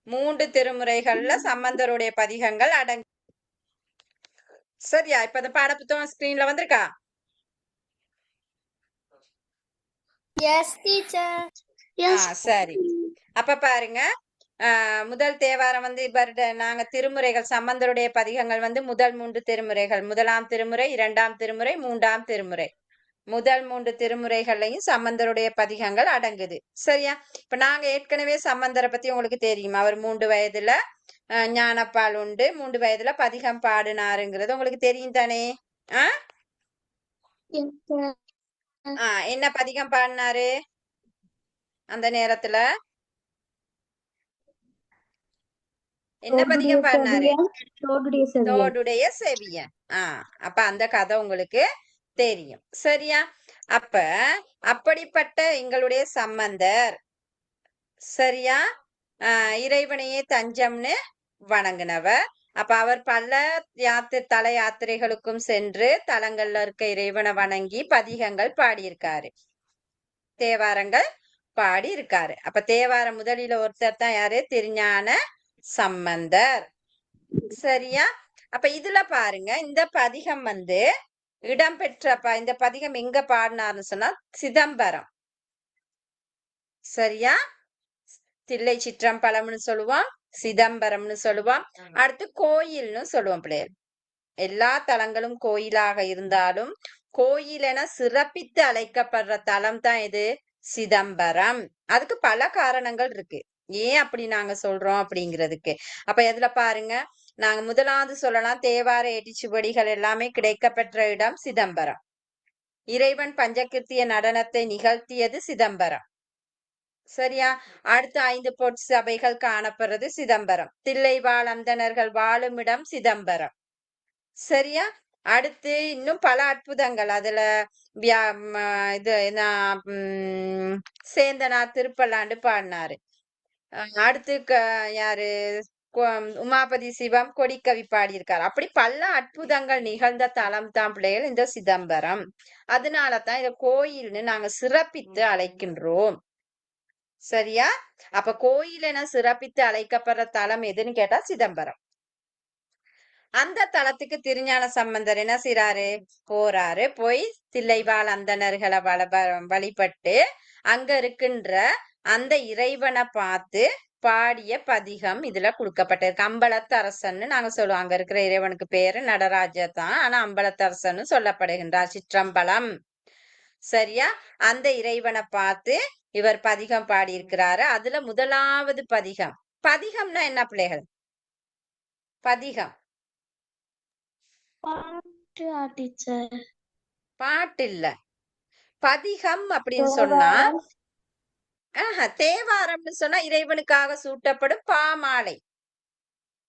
3 திருமுறைகள்ல சம்பந்தருடைய பதிகங்கள் அடங்கு. சரியா? இப்ப அந்த பாடப்புத்தகம் ஸ்கிரீன்ல வந்திருக்கா? சரி. அப்ப பாருங்க, முதல் தேவாரம் வந்து நாங்க திருமுறைகள், சம்பந்தருடைய பதிகங்கள் வந்து முதல் 3 திருமுறைகள். முதலாம் திருமுறை, 2ஆம் திருமுறை, 3ஆம் திருமுறை. முதல் 3 திருமுறைகள்லையும் சம்பந்தருடைய பதிகங்கள் அடங்குது. சரியா? இப்ப நாங்க ஏற்கனவே சம்பந்தரை பத்தி உங்களுக்கு தெரியும். அவர் 3 வயதுல ஞானப்பால் உண்டு, 3 வயதுல பதிகம் பாடினாருங்கிறது உங்களுக்கு தெரியும் தானே. என்ன பதிகம் பாடினாரு அந்த நேரத்துல? என்ன பதிகம் பாடினாரு? தோடுடைய செவியன். அப்ப அந்த கதை உங்களுக்கு தெரியும். சரியா? அப்ப அப்படிப்பட்ட எங்களுடைய சம்பந்தர், சரியா, இறைவனையே தஞ்சம்னு வணங்குனவர். அப்ப அவர் பல தல யாத்திரைகளுக்கும் சென்று தலங்கள்ல இருக்க இறைவனை வணங்கி பதிகங்கள் பாடியிருக்காரு, தேவாரங்கள் பாடி இருக்காரு. அப்ப தேவார முதலில ஒருத்தர் தான் யாரு? திருஞான சம்பந்தர். சரியா? அப்ப இதுல பாருங்க, இந்த பதிகம் இடம்பெற்ற இந்த பதிகம் எங்க பாடினார்னு சொன்னா சிதம்பரம். சரியா? தில்லை சிற்றம்பலம்னு சொல்லுவோம், சிதம்பரம்னு சொல்லுவோம், அடுத்து கோயில்னு சொல்லுவோம் பிள்ளைகள். எல்லா தலங்களும் கோயிலாக இருந்தாலும் கோயில் என சிறப்பித்து அழைக்கப்படுற தலம் தான் இது சிதம்பரம். அதுக்கு பல காரணங்கள் இருக்கு, ஏன் அப்படி நாங்க சொல்றோம் அப்படிங்கிறதுக்கு. அப்ப எதுல பாருங்க, நாங்க முதலாவது சொல்லலாம், தேவார ஏட்டிச்சுவடிகள் எல்லாமே கிடைக்கப்பெற்ற இடம் சிதம்பரம். இறைவன் பஞ்சகிருத்திய நடனத்தை நிகழ்த்தியது சிதம்பரம். சரியா? அடுத்து 5 பொற்சபைகள் காணப்படுறது சிதம்பரம். தில்லைவாழ் அந்தணர்கள் வாழும் இடம் சிதம்பரம். சரியா? அடுத்து இன்னும் பல அற்புதங்கள் அதுல இது சேந்தனார் திருப்பல்லாண்டு பாடினாரு. அடுத்து யாரு? உமாபதி சிவம் கொடிக்கவி பாடியிருக்காரு. அப்படி பல அற்புதங்கள் நிகழ்ந்த தலம் தான் பிள்ளைகள் இந்த சிதம்பரம். அதனாலதான் இத கோயில்னு நாங்க சிறப்பித்து அழைக்கின்றோம். சரியா? அப்ப கோயில் என சிறப்பித்து அழைக்கப்படுற தலம் எதுன்னு கேட்டா சிதம்பரம். அந்த தலத்துக்கு திருஞான சம்பந்தர் என்ன செய்யறாரு? போறாரு. போய் தில்லைவாழ் அந்தணர்களை வழிபட்டு அங்க இருக்கின்ற அந்த இறைவனை பார்த்து பாடிய பதிகம் இதுல கொடுக்கப்பட்டிருக்கு. அம்பலத்தரசன்னு நாங்க சொல்லுவோம். அங்க இருக்கிற இறைவனுக்கு பேரு நடராஜர் தான், ஆனா அம்பலத்தரசன்னு சொல்லப்படுகின்றார். சிற்றம்பலம். சரியா? அந்த இறைவனை பார்த்து இவர் பதிகம் பாடியிருக்கிறாரு. அதுல முதலாவது பதிகம். பதிகம்னா என்ன பிள்ளைகள்? பதிகம் பாட்டு இல்ல, பதிகம் அப்படின்னு சொன்னா தேவாரம்னு சொன்னா இறைவனுக்காக சூட்டப்படும் பாமாலை.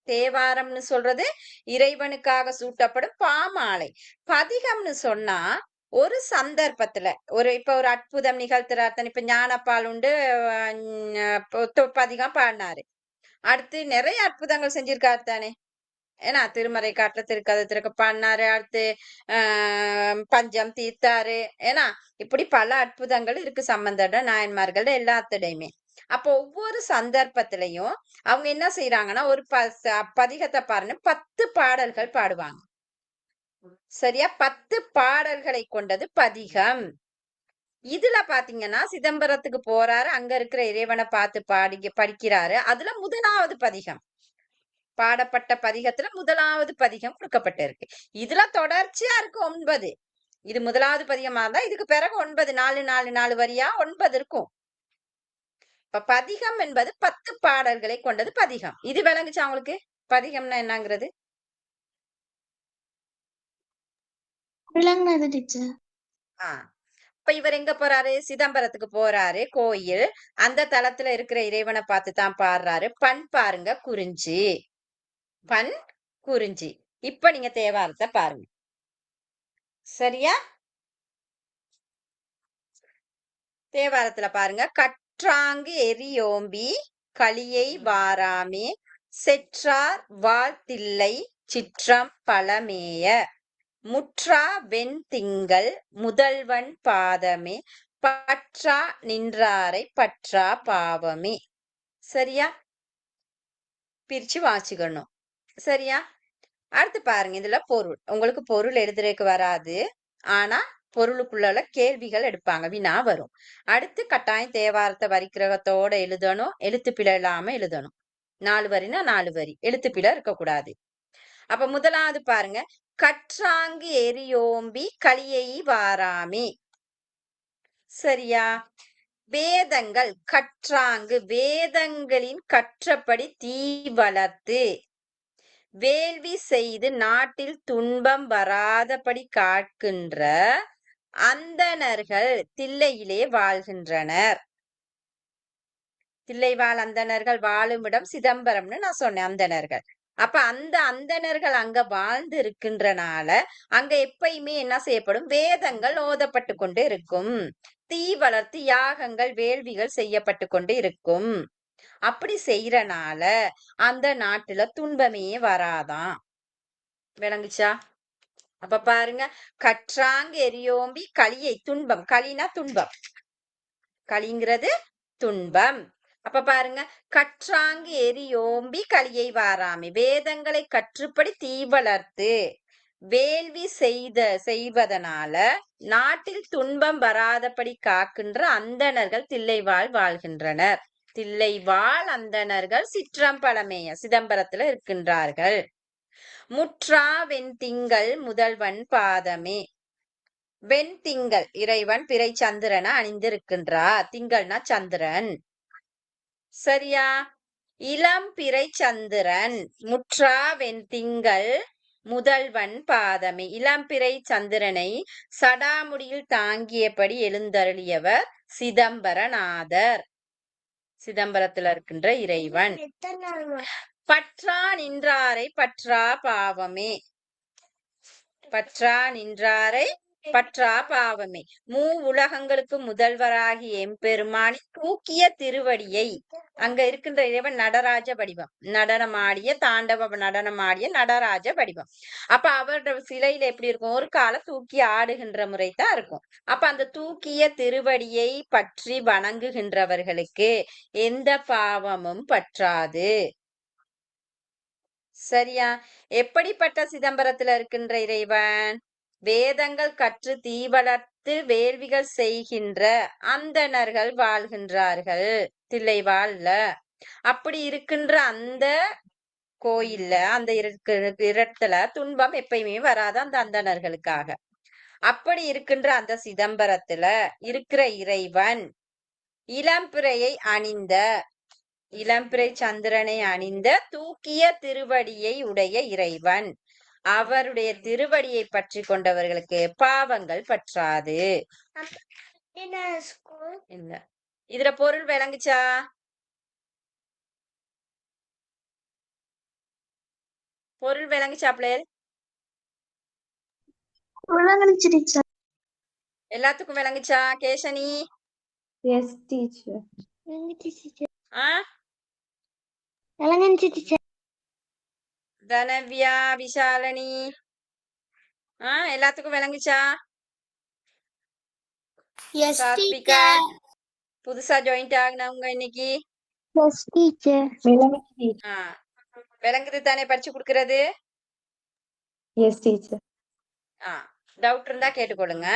தேவாரம்னு சொல்றது இறைவனுக்காக சூட்டப்படும் பாமாலை. பதிகம்னு சொன்னா ஒரு சந்தர்ப்பத்துல இப்ப ஒரு அற்புதம் நிகழ்த்துறாரு. இப்ப ஞானப்பால் உண்டு பதிகம் பாடினாரு. அடுத்து நிறைய அற்புதங்கள் செஞ்சிருக்காரு தானே. ஏன்னா திருமறை காட்டுல திருக்கதை திருக்க பாடினாரு. அடுத்து பஞ்சம் தீர்த்தாரு. ஏன்னா இப்படி பல அற்புதங்கள் இருக்கு சம்பந்தோட நாயன்மார்கள் எல்லாத்துடையுமே. அப்போ ஒவ்வொரு சந்தர்ப்பத்திலையும் அவங்க என்ன செய்யறாங்கன்னா, ஒரு பதிகத்தை பாருங்க, 10 பாடல்கள் பாடுவாங்க. சரியா? 10 பாடல்களை கொண்டது பதிகம். இதுல பாத்தீங்கன்னா சிதம்பரத்துக்கு போறாரு, அங்க இருக்கிற இறைவனை பார்த்து படிக்கிறாரு. அதுல முதலாவது பதிகம் பாடப்பட்ட பதிகத்துல முதலாவது பதிகம் கொடுக்கப்பட்டிருக்கு. இதுல தொடர்ச்சியா இருக்கு 9. இது முதலாவது பதிகமா இருந்தா இதுக்கு பிறகு 9, 4 வரியா 9 இருக்கும். இப்ப பதிகம் என்பது 10 பாடல்களை கொண்டது பதிகம். இது விளங்குச்சா உங்களுக்கு? பதிகம்னா என்னங்கிறது இப்ப இவர் எங்க போறாரு? சிதம்பரத்துக்கு போறாரு. கோயில், அந்த தலத்துல இருக்கிற இறைவனை பார்த்து தான் பாடுறாரு. பண் பாருங்க, குறிஞ்சி. பண் குறிஞ்சி. இப்ப நீங்க தேவாரத்தை பாருங்க. சரியா? தேவாரத்துல பாருங்க, கற்றாங்கு எரியோம்பி களியை வாராமே செற்றார் வாழ்த்தில்லை சிற்றம் பழமேய முற்றா வெண் திங்கள் முதல்வன் பாதமே பற்றா நின்றாரை பற்றா பாவமே. சரியா? பிரிச்சு வாசிக்கணும். சரியா? அடுத்து பாருங்க, இதுல பொருள். உங்களுக்கு பொருள் எழுதுறதுக்கு வராது, ஆனா பொருளுக்குள்ள கேள்விகள் எடுப்பாங்க, வினா வரும். அடுத்து கட்டாயம் தேவாரத்தை வரிக்கிரகத்தோட எழுதணும், எழுத்து பிழை இல்லாம எழுதணும். 4 வரினா 4 வரி, எழுத்து பிழை இருக்கக்கூடாது. அப்ப முதலாவது பாருங்க, கற்றாங்கு எரியோம்பி களியை வாராமே. சரியா? வேதங்கள் கற்றாங்கு, வேதங்களின் கற்றபடி தீ வளர்த்து வேள்வி செய்து நாட்டில் துன்பம் வராதபடி காக்கின்ற அந்தணர்கள் தில்லையிலே வாழ்கின்றனர். தில்லைவாழ் அந்தணர்கள் வாழும் இடம் சிதம்பரம்னு நான் சொன்னேன். அந்தணர்கள், அப்ப அந்த அந்தணர்கள் அங்க வாழ்ந்து இருக்கின்றனால அங்க எப்பயுமே என்ன செய்யப்படும்? வேதங்கள் ஓதப்பட்டு கொண்டு இருக்கும். தீ வளர்த்து யாகங்கள் வேள்விகள் செய்யப்பட்டு கொண்டு இருக்கும். அப்படி செய்யறனால அந்த நாட்டுல துன்பமே வராதாம். விளங்குச்சா? அப்ப பாருங்க, கற்றாங்க எரியோம்பி களியை துன்பம். களினா துன்பம். களிங்கிறது துன்பம். அப்ப பாருங்க, கற்றாங்கு எரியோம்பி களியை வாராமே. வேதங்களை கற்றுப்படி தீ வளர்த்து வேள்வி செய்வதனால நாட்டில் துன்பம் வராதபடி காக்கின்ற அந்தணர்கள் தில்லைவாழ் வாழ்கின்றனர். தில்லைவாழ் அந்தணர்கள் சிற்றம்பலமேய சிதம்பரத்துல இருக்கின்றார்கள். முற்றா வெண்திங்கள் முதல்வன் பாதமே. வெண்திங்கள் இறைவன் பிறை சந்திரனை அணிந்திருக்கின்றார். திங்கள்னா சந்திரன். சரியா? இளம் பிறை சந்திரன். முற்றா வெண்திங்கள் முதல்வன் பாதமே. இளம்பிறை சந்திரனை சடாமுடியில் தாங்கியபடி எழுந்தருளியவர் சிதம்பரநாதர். சிதம்பரத்துல இருக்கின்ற இறைவன். பற்றா நின்றாரை பற்றா பாவமே. பற்றா நின்றாரை பற்றா பாவமே. உலகங்களுக்கு முதல்வராகி எம்பெருமானி தூக்கிய திருவடியை. அங்க இருக்கின்ற இறைவன் நடராஜ வடிவம். நடனமாடிய தாண்டவ நடனமாடிய நடராஜ வடிவம். அப்ப அவரோட சிலையில எப்படி இருக்கும்? ஒரு காலை தூக்கி ஆடுகின்ற முறைதான் இருக்கும். அப்ப அந்த தூக்கிய திருவடியை பற்றி வணங்குகின்றவர்களுக்கு எந்த பாவமும் பற்றாது. சரியா? எப்படிப்பட்ட சிதம்பரத்துல இருக்கின்ற இறைவன்? வேதங்கள் கற்று தீ வளர்த்து வேள்விகள் செய்கின்ற அந்தணர்கள் வாழ்கின்றார்கள் தில்லைவாழ்ல. அப்படி இருக்கின்ற அந்த கோயில்ல அந்த இடத்துல துன்பம் எப்பயுமே வராது அந்த அந்தணர்களுக்காக. அப்படி இருக்கின்ற அந்த சிதம்பரத்துல இருக்கிற இறைவன் இளம்பிறையை அணிந்த இளம்பிறை சந்திரனை அணிந்த தூக்கிய திருவடியை உடைய இறைவன். அவருடைய திருவடியை பற்றி கொண்டவர்களுக்கு பாவங்கள் பற்றாது. இல்ல, இதுல பொருள் விளங்குச்சா? பொருள் விளங்குச்சா பிள்ளைகள்? எல்லாத்துக்கும் விளங்குச்சா? கேசனி? S teacher. தனவ்யா, விஷாலனி, எல்லாத்துக்கும் விளங்குச்சா? சாத்விகா, புதுசா ஜாயிண்ட் ஆகினவங்க இன்னைக்கு விளங்குது தானே படிச்சு கொடுக்கறது? S teacher. டவுட் இருந்தா கேட்டுக்கொள்ளுங்க.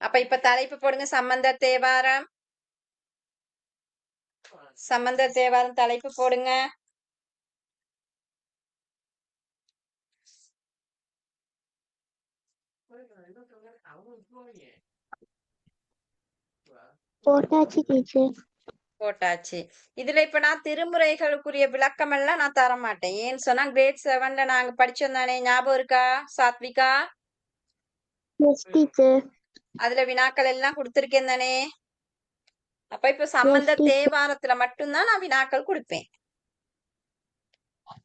அப்ப இப்ப தலைப்பு போடுங்க. சம்பந்தர் தேவாரம். சம்பந்தர் தேவாரம் தலைப்பு போடுங்க. போட்டாச்சு. இதுல இப்ப நான் திருமுறைகளுக்குரிய விளக்கம் எல்லாம் நான் தர மாட்டேன். ஏன்னு சொன்னா கிரேட் 7ல நாங்க படிச்சோம் தானே, ஞாபகம் இருக்கா சாத்விகா? அதுல வினாக்கள் எல்லாம் கொடுத்திருக்கேன் தானே. அப்ப இப்ப சம்பந்த தேவாரத்துல மட்டும்தான் நான் வினாக்கள் கொடுப்பேன்.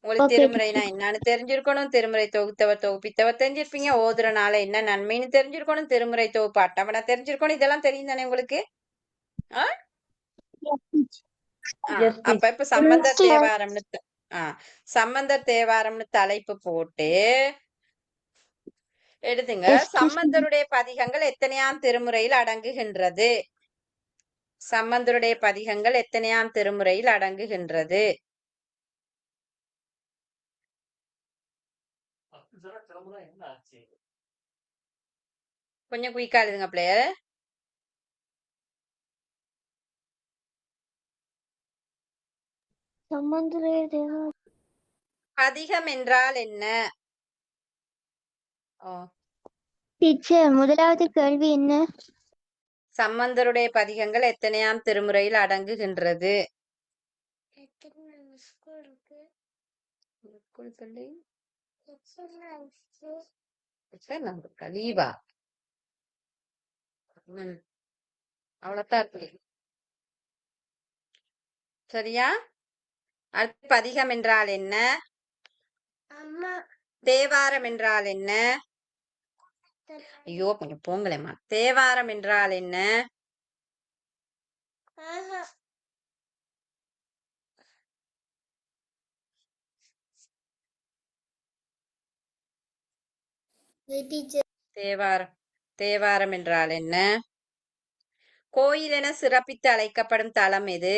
உங்களுக்கு திருமுறைனா என்னன்னு தெரிஞ்சிருக்கணும். திருமுறை தொகுத்தவர் தொகுப்பித்தவர் தெரிஞ்சிருப்பீங்க. ஓதுறனால என்ன நன்மைன்னு தெரிஞ்சிருக்கணும். திருமுறை தொகுப்பு அட்டவணை தெரிஞ்சிருக்கணும். இதெல்லாம் தெரியும் தானே உங்களுக்கு? அப்ப இப்ப சம்பந்த தேவாரம்னு சம்பந்த தேவாரம்னு தலைப்பு போட்டு எடுத்துங்க. சம்பந்தருடைய பதிகங்கள் எத்தனையாம் திருமுறையில் அடங்குகின்றது? சம்பந்தருடைய பதிகங்கள் எத்தனையாம் திருமுறையில் அடங்குகின்றது? கொஞ்சம் குயிக்கா எழுதுங்க பிள்ளையர். பதிகம் என்றால் என்ன? முதலாவது கேள்வி என்ன? சம்பந்தருடைய பதிகங்கள் எத்தனையாம் திருமுறையில் அடங்குகின்றது? லீவா? அவ்வளவுதான் இருக்கு. சரியா? அடுத்து பதிகம் என்றால் என்ன? தேவாரம் என்றால் என்ன? ஐயோ கொஞ்சம் போங்களேம்மா. தேவாரம் என்றால் என்ன? டீச்சர். தேவாரம். தேவாரம் என்றால் என்ன? கோயில் என சிறப்பித்து அழைக்கப்படும் தலம் எது?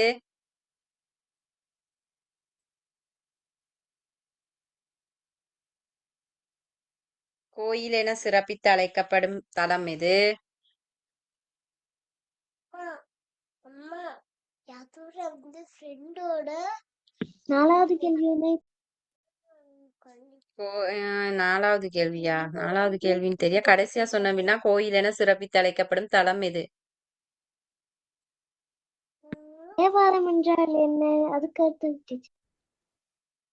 கோயில் என சிறப்பித்து அழைக்கப்படும் தலம் எது? அம்மா யாத்தோட வந்து ஃப்ரெண்டோட 4வது கேள்வி என்ன? 4வது கேள்வியா? 4வது கேள்வின்னு தெரிய கடைசியா சொன்னீங்கன்னா கோயில் என சிறப்பித்து அழைக்கப்படும் தலம் எது? தேவாரம் என்றால் என்ன? அதுக்கு அர்த்தம் டீச்சர்.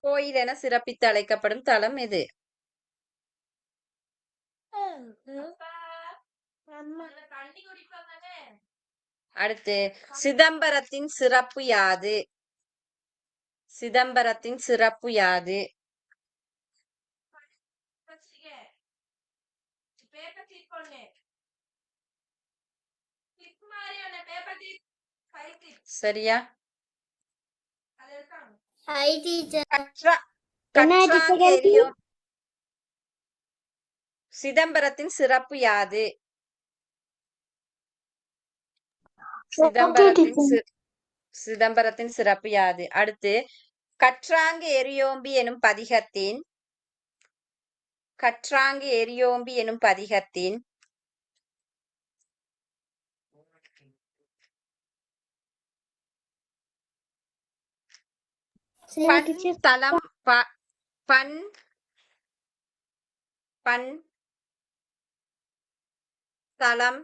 கோயில் என சிறப்பித்து அழைக்கப்படும் தலம் எது? அடுத்து சிதம்பரத்தின் சிறப்பு யாது? சிதம்பரத்தின் சிறப்பு யாது? சரியா? High teacher. கற்றாங்க எரியும் சிதம்பரத்தின் சிறப்பு யாது? சிதம்பரத்தின் சிறப்பு யாது? அடுத்து கற்றாங்கு எரியோம்பி எனும் பதிகத்தின் கற்றாங்கு எரியோம்பி எனும் பதிகத்தின் தலம் தலம்